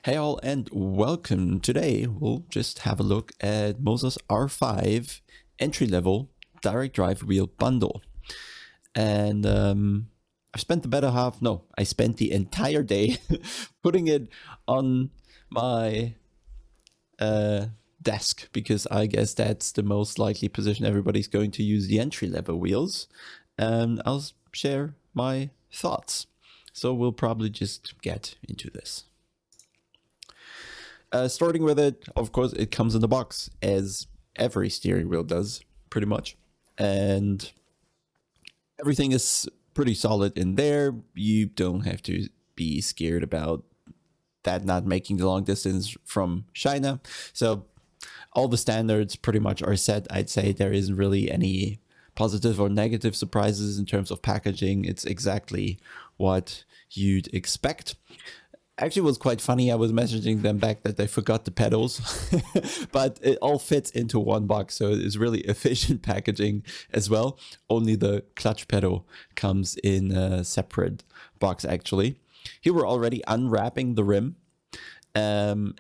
Hey all and welcome. Today we'll just have a look at MOZA's R5 entry-level direct drive wheel bundle. And I've spent the better half, no, I spent the entire day putting it on my desk because I guess that's the most likely position everybody's going to use the entry-level wheels. And I'll share my thoughts. So we'll probably just get into this. Starting with it, of course, it comes in the box, as every steering wheel does, pretty much. And everything is pretty solid in there. You don't have to be scared about that not making the long distance from China. So all the standards pretty much are set. I'd say there isn't really any positive or negative surprises in terms of packaging. It's exactly what you'd expect. Actually, it was quite funny. I was messaging them back that they forgot the pedals, but it all fits into one box. So it's really efficient packaging as well. Only the clutch pedal comes in a separate box, actually. Here we're already unwrapping the rim. And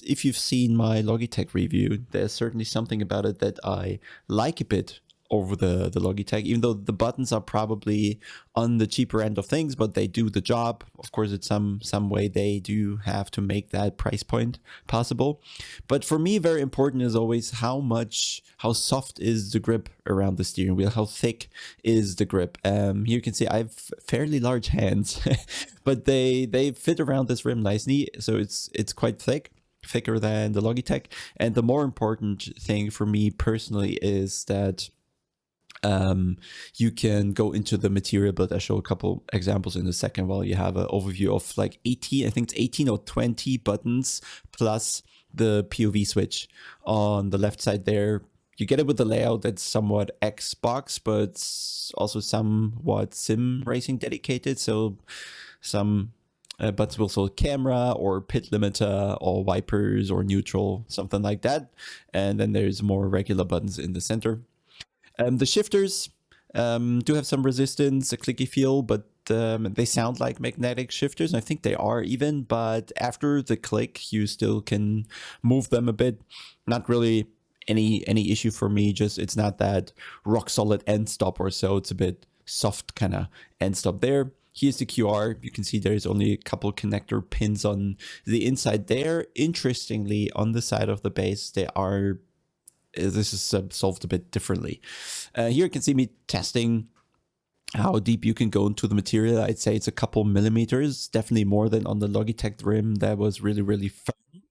if you've seen my Logitech review, there's certainly something about it that I like a bit over the Logitech, even though the buttons are probably on the cheaper end of things, but they do the job. Of course, it's some way they do have to make that price point possible. But for me, very important is always how soft is the grip around the steering wheel, how thick is the grip. Here you can see I have fairly large hands, but they fit around this rim nicely, so it's quite thicker than the Logitech. And the more important thing for me personally is that you can go into the material, but I show a couple examples in a second while you have an overview of like 18, I think it's 18 or 20 buttons plus the POV switch on the left side there. You get it with the layout that's somewhat Xbox, but also somewhat sim racing dedicated. So some buttons will show camera or pit limiter or wipers or neutral, something like that. And then there's more regular buttons in the center. The shifters do have some resistance, a clicky feel, but they sound like magnetic shifters. And I think they are even, but after the click, you still can move them a bit. Not really any issue for me, just it's not that rock solid end stop or so. It's a bit soft kind of end stop there. Here's the QR. You can see there's only a couple connector pins on the inside there. Interestingly, on the side of the base, this is solved a bit differently. Here you can see me testing how deep you can go into the material. I'd say it's a couple millimeters, definitely more than on the Logitech rim. That was really firm.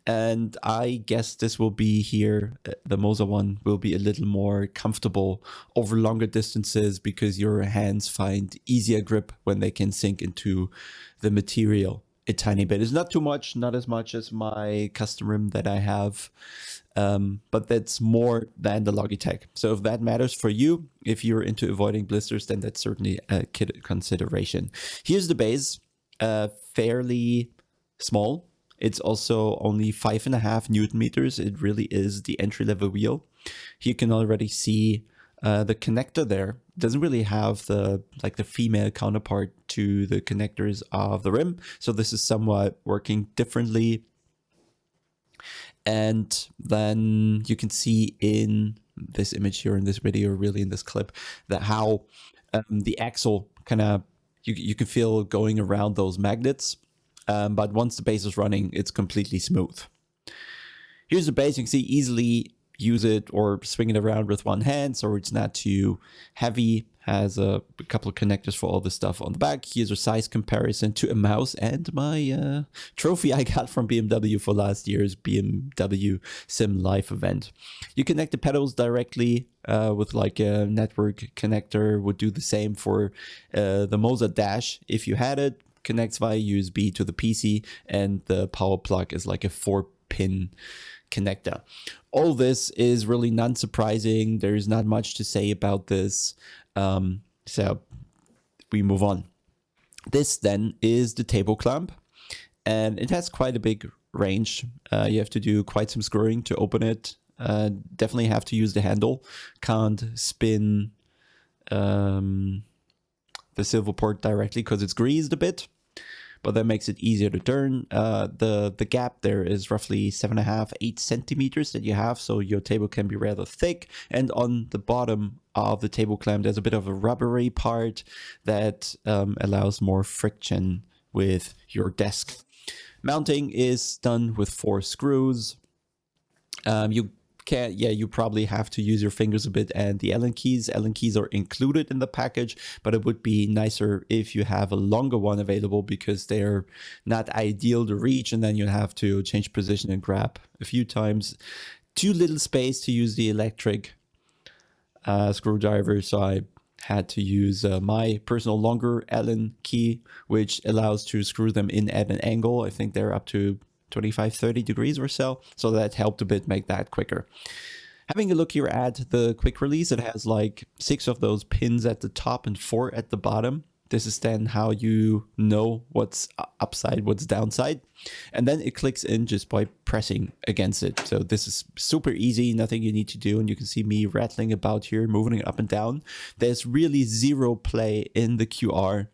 And I guess this will be here, the MOZA one will be a little more comfortable over longer distances because your hands find easier grip when they can sink into the material a tiny bit. It's not too much, not as much as my custom rim that I have, but that's more than the Logitech. So if that matters for you, if you're into avoiding blisters, then that's certainly a consideration. Here's the base, fairly small. It's also only 5.5 Newton meters. It really is the entry-level wheel. You can already see the connector there doesn't really have the female counterpart to the connectors of the rim. So this is somewhat working differently. And then you can see in this image here in this video, really in this clip, that how the axle kind of, you can feel going around those magnets. But once the base is running, it's completely smooth. Here's the base. You can see easily use it or swing it around with one hand, so it's not too heavy. Has a couple of connectors for all the stuff on the back. Here's a size comparison to a mouse and my trophy I got from BMW for last year's BMW Sim Live event. You connect the pedals directly with like a network connector. Would do the same for the MOZA Dash if you had it. Connects via USB to the PC, and the power plug is like a 4-pin connector. All this is really non-surprising. There's not much to say about this. So we move on. This then is the table clamp, and it has quite a big range. You have to do quite some screwing to open it. Definitely have to use the handle. Can't spin the silver port directly because it's greased a bit. but that makes it easier to turn. The gap there is roughly 7.5, 8 centimeters that you have, so your table can be rather thick. And on the bottom of the table clamp, there's a bit of a rubbery part that allows more friction with your desk. Mounting is done with 4 screws. You probably have to use your fingers a bit and the Allen keys. Allen keys are included in the package, but it would be nicer if you have a longer one available because they're not ideal to reach, and then you have to change position and grab a few times. Too little space to use the electric screwdriver, so I had to use my personal longer Allen key, which allows to screw them in at an angle. I think they're up to 25-30 degrees or so that helped a bit make that quicker. Having a look here at the quick release, it has like 6 of those pins at the top and 4 at the bottom. This is then how you know what's upside, what's downside. And then it clicks in just by pressing against it. So this is super easy, nothing you need to do. And you can see me rattling about here, moving it up and down. There's really zero play in the QR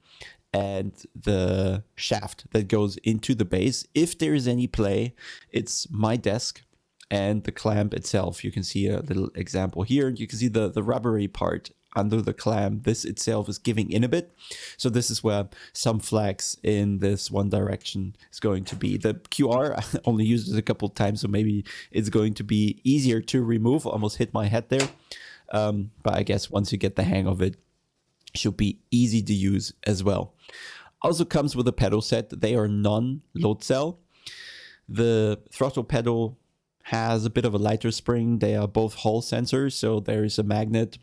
and the shaft that goes into the base. If there is any play, it's my desk and the clamp itself. You can see a little example here. You can see the rubbery part under the clamp. This itself is giving in a bit. So this is where some flex in this one direction is going to be. The QR, I only used it a couple of times, so maybe it's going to be easier to remove. Almost hit my head there. But I guess once you get the hang of it, should be easy to use as well. Also comes with a pedal set. They are non-load cell. The throttle pedal has a bit of a lighter spring. They are both Hall sensors, so there is a magnet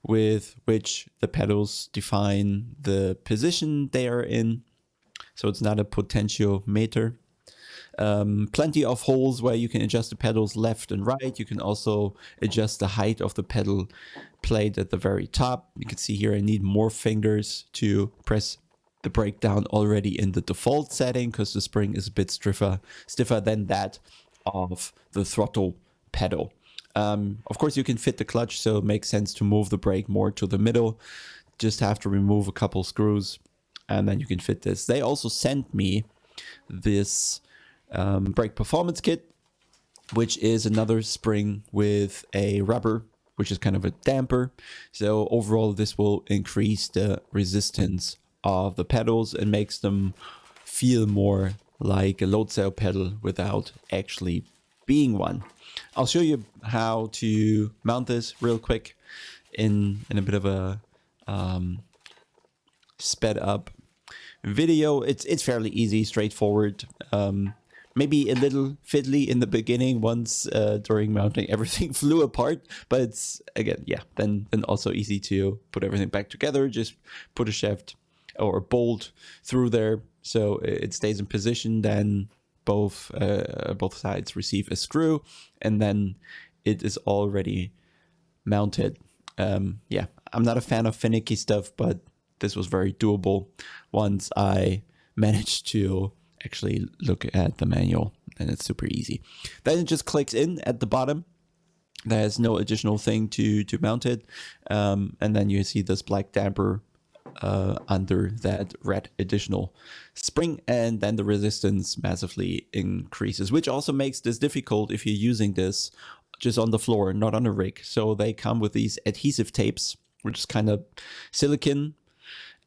with which the pedals define the position they are in. So it's not a potentiometer. Plenty of holes where you can adjust the pedals left and right. You can also adjust the height of the pedal plate at the very top. You can see here I need more fingers to press the brake down already in the default setting because the spring is a bit stiffer than that of the throttle pedal. Of course, you can fit the clutch, so it makes sense to move the brake more to the middle. Just have to remove a couple screws and then you can fit this. They also sent me this brake performance kit, which is another spring with a rubber, which is kind of a damper. So overall, this will increase the resistance of the pedals and makes them feel more like a load cell pedal without actually being one. I'll show you how to mount this real quick in a bit of a sped up video. It's fairly easy, straightforward. Maybe a little fiddly in the beginning once during mounting everything flew apart, but it's again, yeah, then also easy to put everything back together. Just put a shaft or a bolt through there so it stays in position. Then both sides receive a screw, and then it is already mounted. Yeah, I'm not a fan of finicky stuff, but this was very doable once I managed to actually look at the manual, and it's super easy. Then it just clicks in at the bottom. There's no additional thing to mount it. And then you see this black damper under that red additional spring, and then the resistance massively increases, which also makes this difficult if you're using this just on the floor, not on a rig. So they come with these adhesive tapes, which is kind of silicone.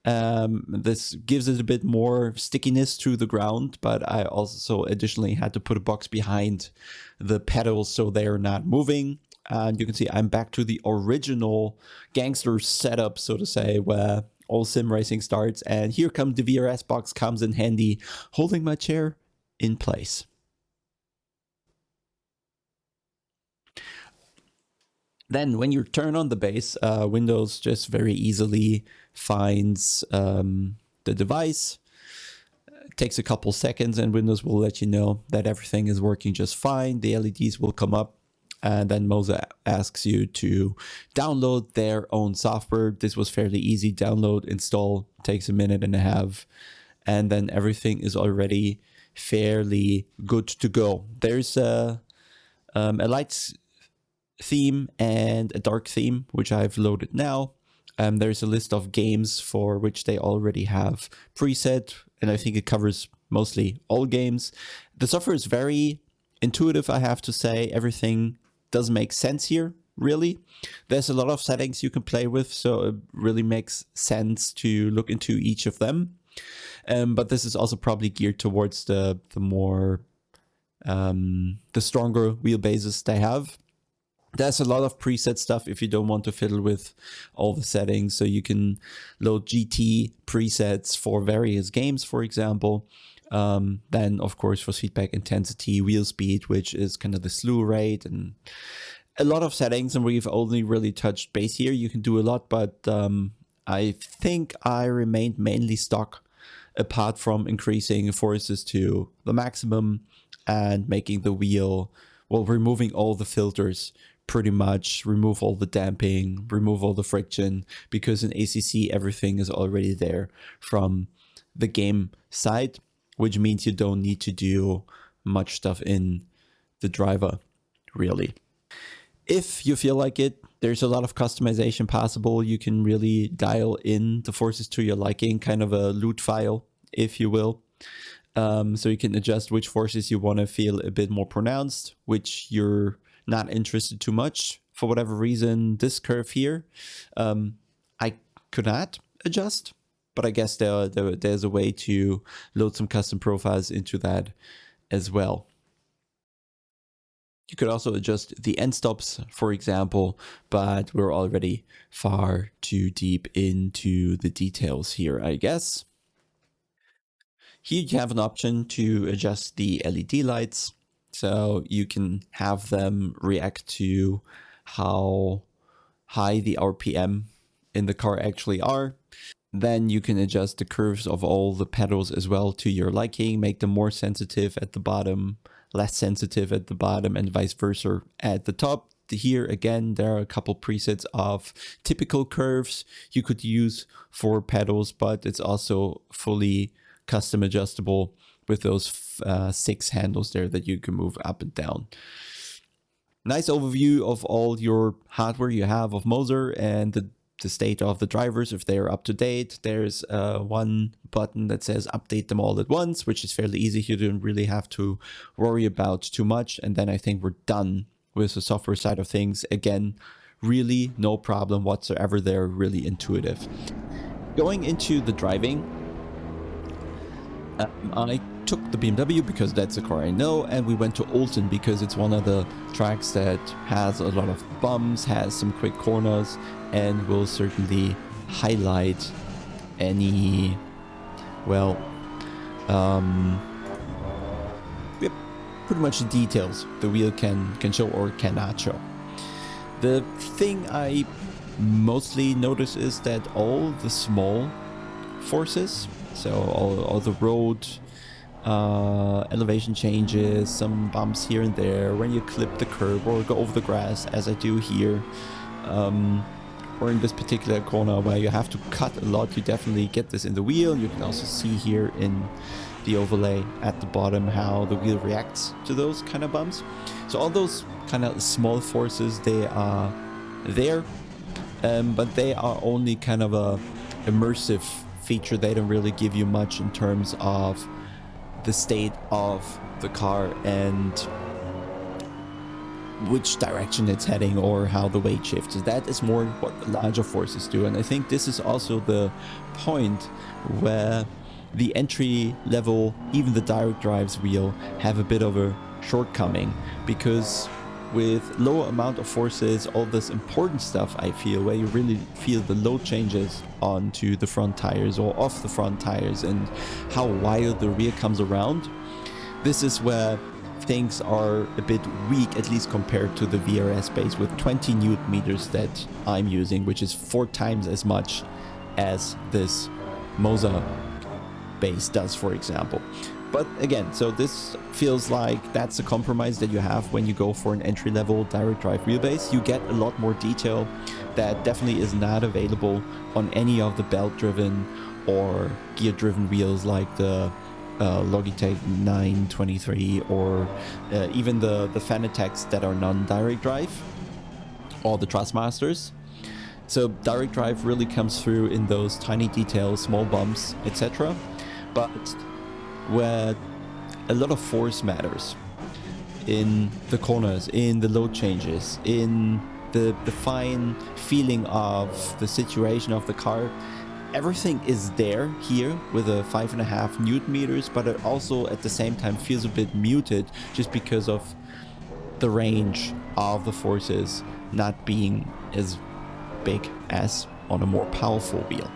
This gives it a bit more stickiness to the ground, but I also additionally had to put a box behind the pedals so they're not moving. And you can see I'm back to the original gangster setup, so to say, where all sim racing starts. And here comes the VRS box, comes in handy, holding my chair in place. Then when you turn on the base, Windows just very easily finds the device. It takes a couple seconds and Windows will let you know that everything is working just fine. The LEDs will come up, and then MOZA asks you to download their own software. This was fairly easy. Download, install, takes a minute and a half, and then everything is already fairly good to go. There's a light theme and a dark theme, which I've loaded now. There's a list of games for which they already have preset, and I think it covers mostly all games. The software is very intuitive, I have to say. Everything does make sense here, really. There's a lot of settings you can play with, so it really makes sense to look into each of them. But this is also probably geared towards the more the stronger wheelbases they have. There's a lot of preset stuff if you don't want to fiddle with all the settings. So you can load GT presets for various games, for example. Then, of course, for feedback intensity, wheel speed, which is kind of the slew rate, and a lot of settings. And we've only really touched base here. You can do a lot, but I think I remained mainly stock, apart from increasing forces to the maximum and making the wheel, well, removing all the filters, pretty much remove all the damping, remove all the friction, because in ACC everything is already there from the game side, which means you don't need to do much stuff in the driver, really. If you feel like it, there's a lot of customization possible. You can really dial in the forces to your liking, kind of a loot file, if you will. So you can adjust which forces you want to feel a bit more pronounced, which you're not interested too much. For whatever reason, this curve here, I could not adjust, but I guess there's a way to load some custom profiles into that as well. You could also adjust the end stops, for example, but we're already far too deep into the details here, I guess. Here you have an option to adjust the LED lights. So you can have them react to how high the RPM in the car actually are. Then you can adjust the curves of all the pedals as well to your liking, make them more sensitive at the bottom, less sensitive at the bottom, and vice versa at the top. Here again, there are a couple presets of typical curves you could use for pedals, but it's also fully custom adjustable with those 6 handles there that you can move up and down. Nice overview of all your hardware you have of MOZA and the state of the drivers, if they are up to date. There's one button that says update them all at once, which is fairly easy. You don't really have to worry about too much. And then I think we're done with the software side of things. Again, really no problem whatsoever. They're really intuitive. Going into the driving, I took the BMW because that's a car I know, and we went to Oulton because it's one of the tracks that has a lot of bumps, has some quick corners, and will certainly highlight any, well, pretty much the details the wheel can show or cannot show. The thing I mostly notice is that all the small forces, so all the road elevation changes, some bumps here and there, when you clip the curb or go over the grass, as I do here, or in this particular corner where you have to cut a lot, you definitely get this in the wheel. You can also see here in the overlay at the bottom how the wheel reacts to those kind of bumps. So all those kind of small forces, they are there, but they are only kind of a immersive feature. They don't really give you much in terms of the state of the car and which direction it's heading or how the weight shifts. That is more what the larger forces do, and I think this is also the point where the entry level, even the direct drives wheel, have a bit of a shortcoming, because with lower amount of forces, all this important stuff, I feel, where you really feel the load changes onto the front tires or off the front tires and how wild the rear comes around, this is where things are a bit weak, at least compared to the VRS base with 20 Newton meters that I'm using, which is 4 times as much as this MOZA base does, for example. But again, so this feels like that's a compromise that you have when you go for an entry-level direct drive wheelbase. You get a lot more detail that definitely is not available on any of the belt-driven or gear-driven wheels like the Logitech 923 or even the Fanatec's that are non-direct drive, or the Trustmasters. So direct drive really comes through in those tiny details, small bumps, etc. But where a lot of force matters, in the corners, in the load changes, in the fine feeling of the situation of the car, everything is there here with a 5.5 Newton meters, but it also at the same time feels a bit muted just because of the range of the forces not being as big as on a more powerful wheel.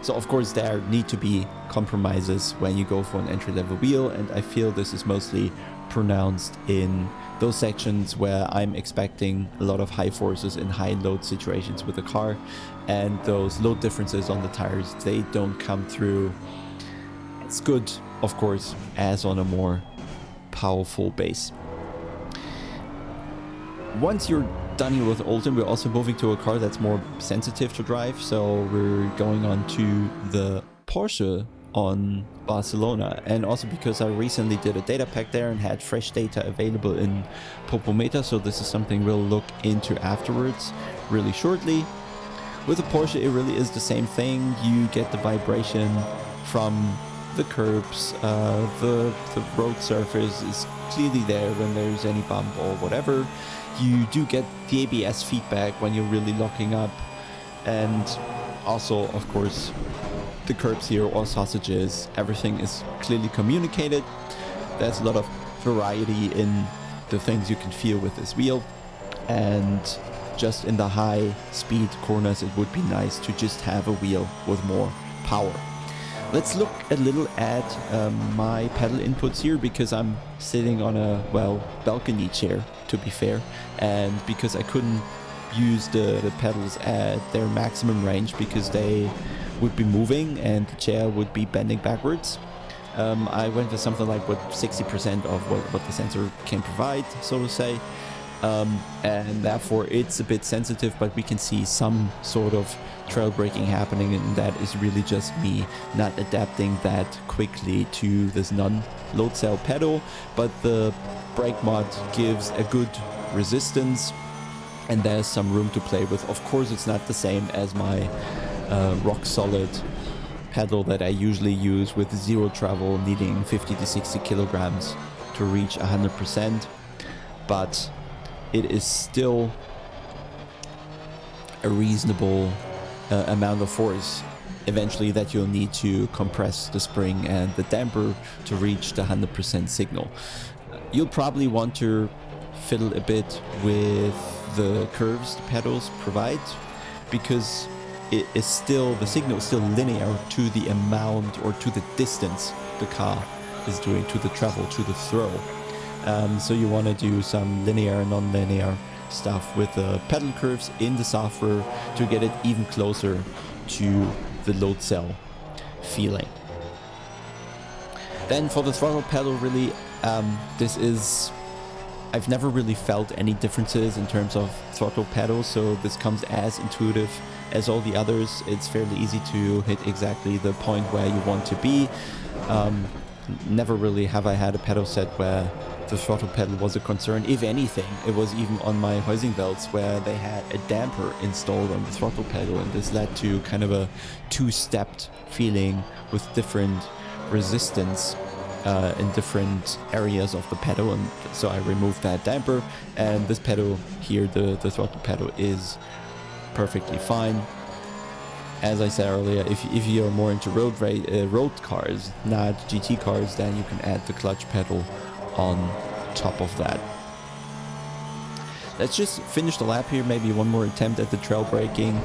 So of course there need to be compromises when you go for an entry-level wheel, and I feel this is mostly pronounced in those sections where I'm expecting a lot of high forces in high load situations with the car, and those load differences on the tires, they don't come through as good, of course, as on a more powerful base. Once you're done here with Oulton, we're also moving to a car that's more sensitive to drive, so we're going on to the Porsche on Barcelona, and also because I recently did a data pack there and had fresh data available in Popometer, so this is something we'll look into afterwards really shortly. With the Porsche, it really is the same thing. You get the vibration from the curbs, the road surface is clearly there when there's any bump or whatever. You do get the ABS feedback when you're really locking up, and also of course the curbs here or sausages, everything is clearly communicated. There's a lot of variety in the things you can feel with this wheel, and just in the high speed corners it would be nice to just have a wheel with more power. Let's look a little at my pedal inputs here, because I'm sitting on a, well, balcony chair to be fair, and because I couldn't use the pedals at their maximum range because they would be moving and the chair would be bending backwards. I went with something like 60% of what the sensor can provide, so to say, and therefore it's a bit sensitive, but we can see some sort of trail braking happening, and that is really just me not adapting that quickly to this non-load cell pedal. But the brake mod gives a good resistance and there's some room to play with. Of course it's not the same as my rock solid pedal that I usually use with zero travel, needing 50 to 60 kilograms to reach 100%, but it is still a reasonable amount of force eventually that you'll need to compress the spring and the damper to reach the 100% signal. You'll probably want to fiddle a bit with the curves the pedals provide, because it is still, the signal is still linear to the amount or to the distance the car is doing, to the travel, to the throw. So you want to do some linear and non-linear stuff with the pedal curves in the software to get it even closer to the load cell feeling. Then for the throttle pedal, really, I've never really felt any differences in terms of throttle pedals, so this comes as intuitive as all the others. It's fairly easy to hit exactly the point where you want to be. Never really have I had a pedal set where the throttle pedal was a concern. If anything, it was even on my housing belts where they had a damper installed on the throttle pedal, and this led to kind of a two-stepped feeling with different resistance in different areas of the pedal, and so I removed that damper, and this pedal here, the throttle pedal, is perfectly fine. As I said earlier, if you're more into road cars, not GT cars, then you can add the clutch pedal on top of that. Let's just finish the lap here, maybe one more attempt at the trail braking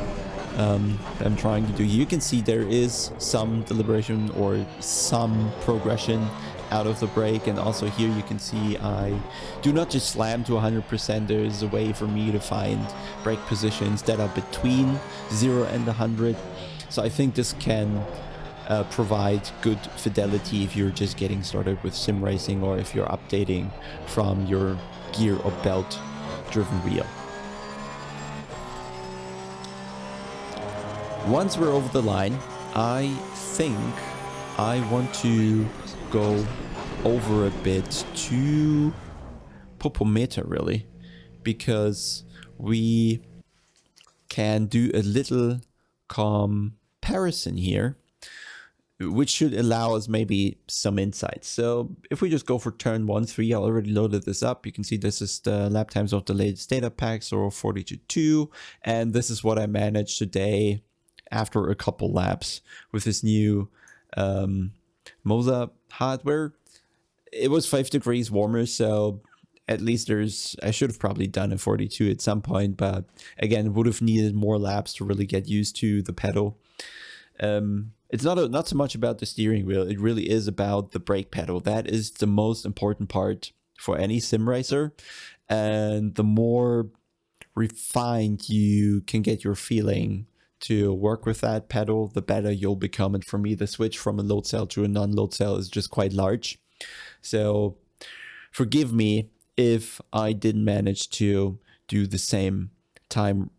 I'm trying to do. You can see there is some deliberation or some progression out of the brake, and also here you can see I do not just slam to 100%. there is a way for me to find brake positions that are between 0 and 100, so I think this can provide good fidelity if you're just getting started with sim racing, or if you're updating from your gear or belt driven wheel. Once we're over the line, I think I want to go over a bit to Popometer, really, because we can do a little comparison here, which should allow us maybe some insights. So if we just go for turn 1-3, I already loaded this up. You can see this is the lap times of the latest data pack, so 40-2. And this is what I managed today after a couple laps with this new MOZA hardware. It was 5 degrees warmer, so at least I should have probably done a 42 at some point, but again, would have needed more laps to really get used to the pedal. It's not so much about the steering wheel. It really is about the brake pedal. That is the most important part for any sim racer. And the more refined you can get your feeling to work with that pedal, the better you'll become. And for me, the switch from a load cell to a non-load cell is just quite large. So forgive me if I didn't manage to do the same time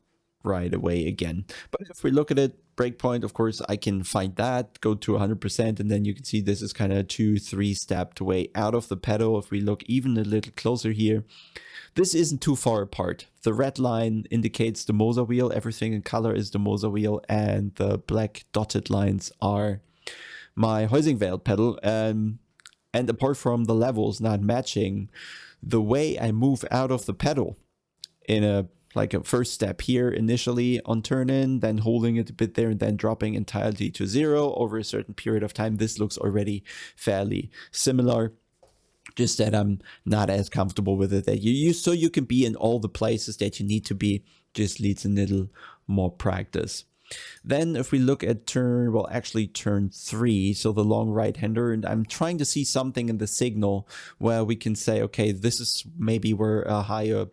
right away again. But if we look at it, breakpoint, of course, I can find that, go to 100%, and then you can see this is kind of 2-3 stepped way out of the pedal. If we look even a little closer here, this isn't too far apart. The red line indicates the MOZA wheel, everything in color is the MOZA wheel, and the black dotted lines are my Heusingveld pedal. And apart from the levels not matching, the way I move out of the pedal in a first step here initially on turn in, then holding it a bit there and then dropping entirely to 0 over a certain period of time, this looks already fairly similar. Just that I'm not as comfortable with it that so you can be in all the places that you need to be. Just needs a little more practice. Then if we look at turn 3, so the long right-hander, and I'm trying to see something in the signal where we can say, okay, this is maybe where a higher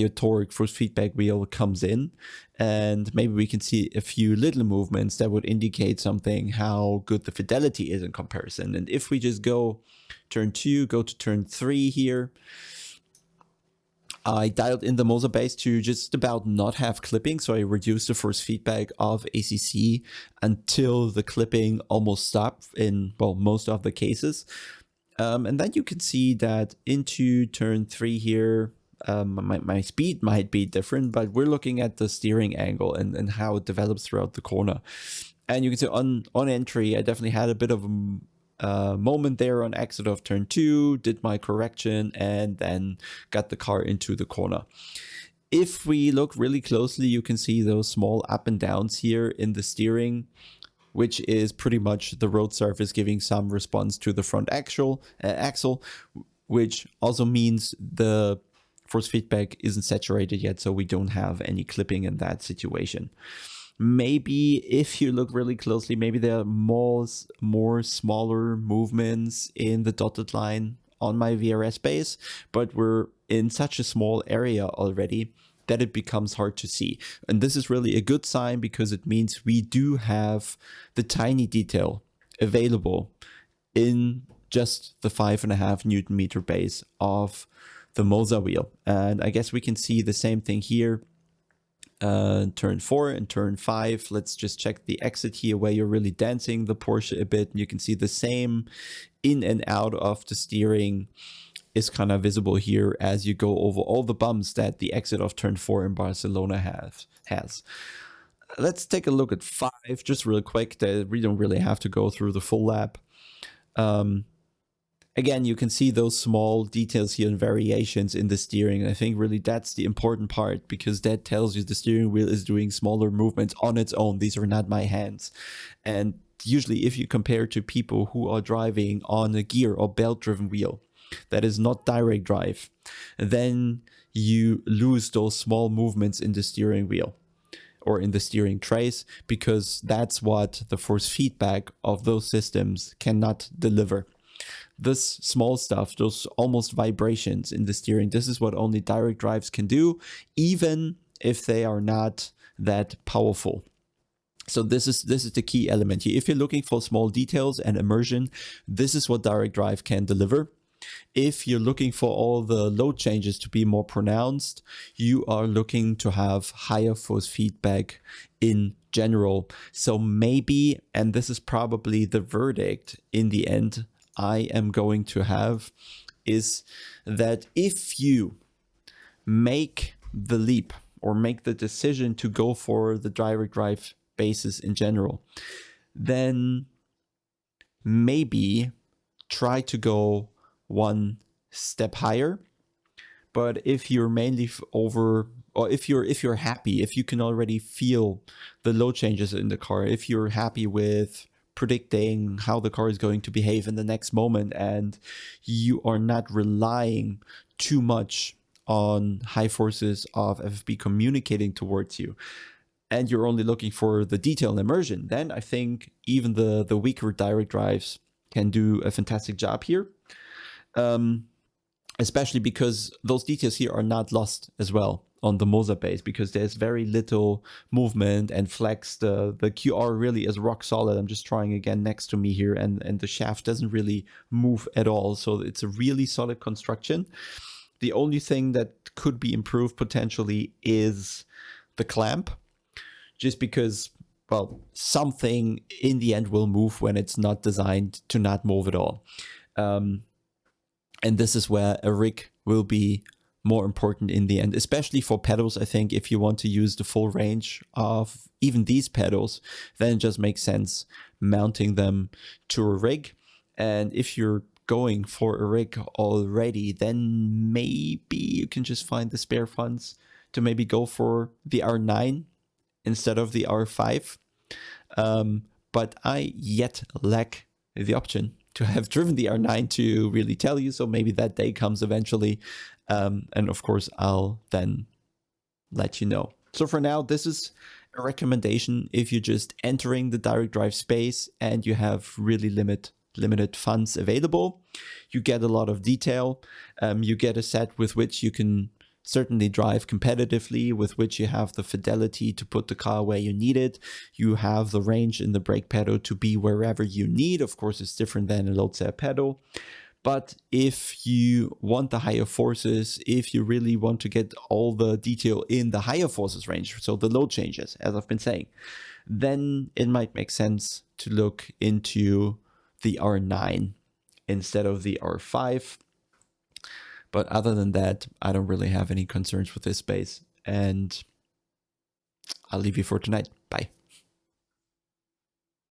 torque force feedback wheel comes in, and maybe we can see a few little movements that would indicate something, how good the fidelity is in comparison. And if we just go turn 2, go to turn 3 here, I dialed in the MOZA base to just about not have clipping, so I reduced the force feedback of ACC until the clipping almost stopped in, well, most of the cases. And then you can see that into turn 3 here, my speed might be different, but we're looking at the steering angle and how it develops throughout the corner. And you can see on entry, I definitely had a bit of a moment there on exit of turn 2, did my correction, and then got the car into the corner. If we look really closely, you can see those small up and downs here in the steering, which is pretty much the road surface giving some response to the front axle, which also means the force feedback isn't saturated yet, so we don't have any clipping in that situation. Maybe if you look really closely, maybe there are more smaller movements in the dotted line on my VRS base, but we're in such a small area already that it becomes hard to see. And this is really a good sign, because it means we do have the tiny detail available in just the 5.5 Newton meter base of the MOZA wheel. And I guess we can see the same thing here. Turn 4 and turn 5. Let's just check the exit here where you're really dancing the Porsche a bit. And you can see the same in and out of the steering is kind of visible here as you go over all the bumps that the exit of turn 4 in Barcelona has. Let's take a look at 5 just real quick. We don't really have to go through the full lap. Again, you can see those small details here and variations in the steering. I think really that's the important part, because that tells you the steering wheel is doing smaller movements on its own. These are not my hands. And usually if you compare to people who are driving on a gear or belt-driven wheel that is not direct drive, then you lose those small movements in the steering wheel or in the steering trace, because that's what the force feedback of those systems cannot deliver. This small stuff, those almost vibrations in the steering, this is what only direct drives can do, even if they are not that powerful. So this is the key element here. If you're looking for small details and immersion, this is what direct drive can deliver. If you're looking for all the load changes to be more pronounced, you are looking to have higher force feedback in general. So maybe, and this is probably the verdict in the end I am going to have, is that if you make the leap or make the decision to go for the direct drive bases in general, then maybe try to go one step higher. But if you're mainly or if you're happy, if you can already feel the load changes in the car, if you're happy with predicting how the car is going to behave in the next moment, and you are not relying too much on high forces of FFB communicating towards you, and you're only looking for the detail and immersion, then I think even the weaker direct drives can do a fantastic job here. Especially because those details here are not lost as well on the MOZA base, because there's very little movement and flex. The QR really is rock solid. I'm just trying again next to me here, and the shaft doesn't really move at all. So it's a really solid construction. The only thing that could be improved potentially is the clamp, just because, well, something in the end will move when it's not designed to not move at all. And this is where a rig will be more important in the end, especially for pedals. I think if you want to use the full range of even these pedals, then it just makes sense mounting them to a rig. And if you're going for a rig already, then maybe you can just find the spare funds to maybe go for the R9 instead of the R5. But I yet lack the option to have driven the R9 to really tell you. So maybe that day comes eventually. And of course, I'll then let you know. So for now, this is a recommendation if you're just entering the direct drive space and you have really limited funds available. You get a lot of detail. You get a set with which you can certainly drive competitively, with which you have the fidelity to put the car where you need it. You have the range in the brake pedal to be wherever you need. Of course, it's different than a load set pedal. But if you want the higher forces, if you really want to get all the detail in the higher forces range, so the load changes, as I've been saying, then it might make sense to look into the R9 instead of the R5. But other than that, I don't really have any concerns with this base. And I'll leave you for tonight. Bye.